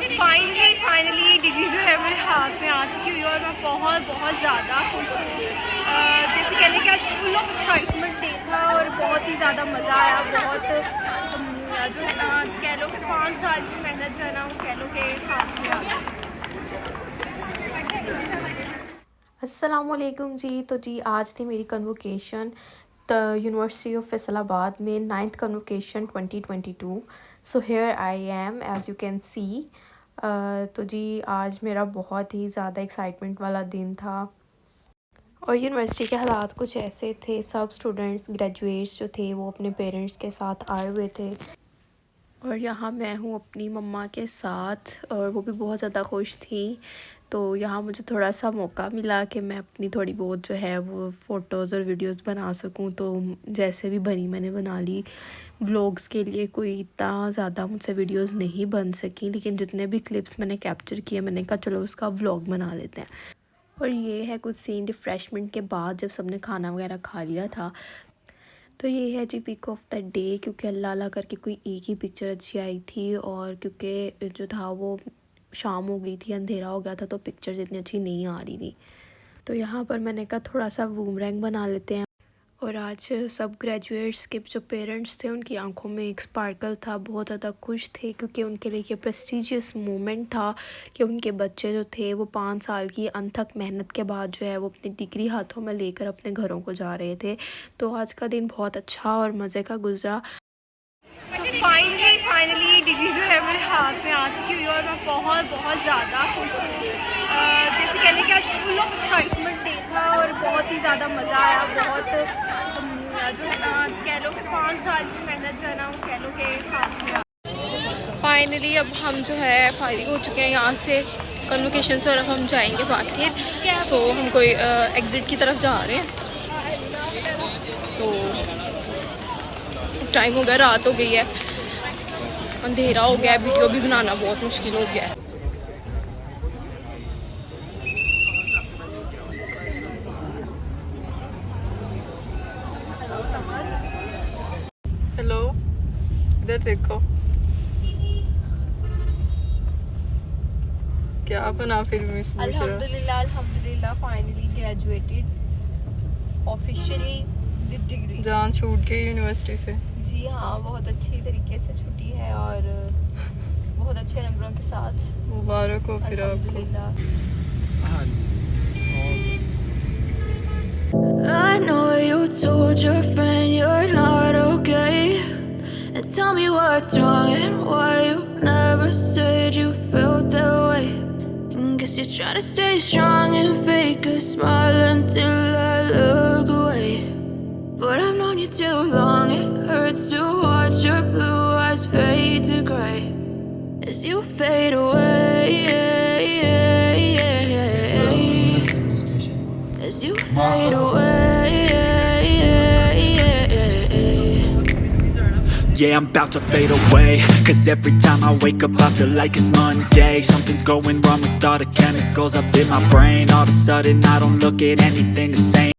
Finally degree जो है मेरे हाथ में आ चुकी हुई है और मैं बहुत ज़्यादा खुश हूँ। जैसे कहने कि आज फुल ऑफ एक्साइटमेंट डे था और बहुत ही ज़्यादा मज़ा आया। बहुत जो है ना, आज कह लो कि 5 साल की मेहनत जो है ना, वो कह लो कि हाथ में आ गई। अस्सलामुअलैकुम जी। तो जी आज थी मेरी convocation the university of Faisalabad में 9th convocation 2022। So here I am as you can see. तो जी आज मेरा बहुत ही ज़्यादा एक्साइटमेंट वाला दिन था और यूनिवर्सिटी के हालात कुछ ऐसे थे। सब स्टूडेंट्स ग्रेजुएट्स जो थे वो अपने पेरेंट्स के साथ आए हुए थे और यहाँ मैं हूँ अपनी मम्मा के साथ और वो भी बहुत ज़्यादा खुश थी। तो यहाँ मुझे थोड़ा सा मौका मिला कि मैं अपनी थोड़ी बहुत जो है वो फ़ोटोज़ और वीडियोज़ बना सकूँ। तो जैसे भी बनी मैंने बना ली। व्लॉग्स के लिए कोई इतना ज़्यादा मुझसे वीडियोज़ नहीं बन सकी, लेकिन जितने भी क्लिप्स मैंने कैप्चर किए मैंने कहा चलो उसका व्लॉग बना लेते हैं। और ये है कुछ सीन रिफ़्रेशमेंट के बाद जब सबने खाना वगैरह खा लिया था। तो ये है जी पिक ऑफ द डे, क्योंकि अल्लाह अल्लाह करके कोई एक ही पिक्चर अच्छी आई थी और क्योंकि जो था वो शाम हो गई थी, अंधेरा हो गया था, तो पिक्चर्स इतनी अच्छी नहीं आ रही थी। तो यहाँ पर मैंने कहा थोड़ा सा बूमरैंग बना लेते हैं। और आज सब ग्रेजुएट्स के जो पेरेंट्स थे उनकी आंखों में एक स्पार्कल था, बहुत ज़्यादा खुश थे क्योंकि उनके लिए ये प्रेस्टीजियस मोमेंट था कि उनके बच्चे जो थे वो 5 साल की अनथक मेहनत के बाद जो है वो अपनी डिग्री हाथों में लेकर अपने घरों को जा रहे थे। तो आज का दिन बहुत अच्छा और मज़े का गुजरा। तो फाइनली डिग्री जो है मेरे हाथ में आ चुकी हुई है और मैं बहुत ज़्यादा खुश हूँ। जैसे कहने कि आज फुल ऑफ एक्साइटमेंट डे था और बहुत ही ज़्यादा मज़ा आया। बहुत जो है ना, आज कह लो कि 5 साल की मेहनत जो है ना, वो कह लो कि हाथ में आ। फाइनली अब हम जो है फायरिंग हो चुके हैं यहाँ से कन्वोकेशन से और अब हम जाएंगे बाहर। सो हम कोई एग्ज़िट की तरफ जा रहे हैं। तो टाइम हो गया, रात हो गई है, अंधेरा हो गया है, वीडियो भी बनाना बहुत मुश्किल हो गया है। हेलो, इधर देखो क्या बना फिर मिस अल्हम्दुलिल्लाह finally graduated officially with degree. जान छूट गई यूनिवर्सिटी से। जी हाँ, बहुत अच्छी तरीके से छुट्टी है और बहुत अच्छे नंबरों के साथ। मुबारक हो फिर आपको। अल्हम्दुलिल्लाह। I know you told your friend you're not okay, and tell me what's wrong and why you never said you felt that way. And guess you're trying to stay strong and fake a smile until I look away. But I've known you too long, it hurts to watch your blue eyes fade to gray as you fade away, as you fade away. Yeah, I'm about to fade away, 'cause every time I wake up I feel like it's Monday. Something's going wrong with all the chemicals up in my brain. All of a sudden I don't look at anything the same.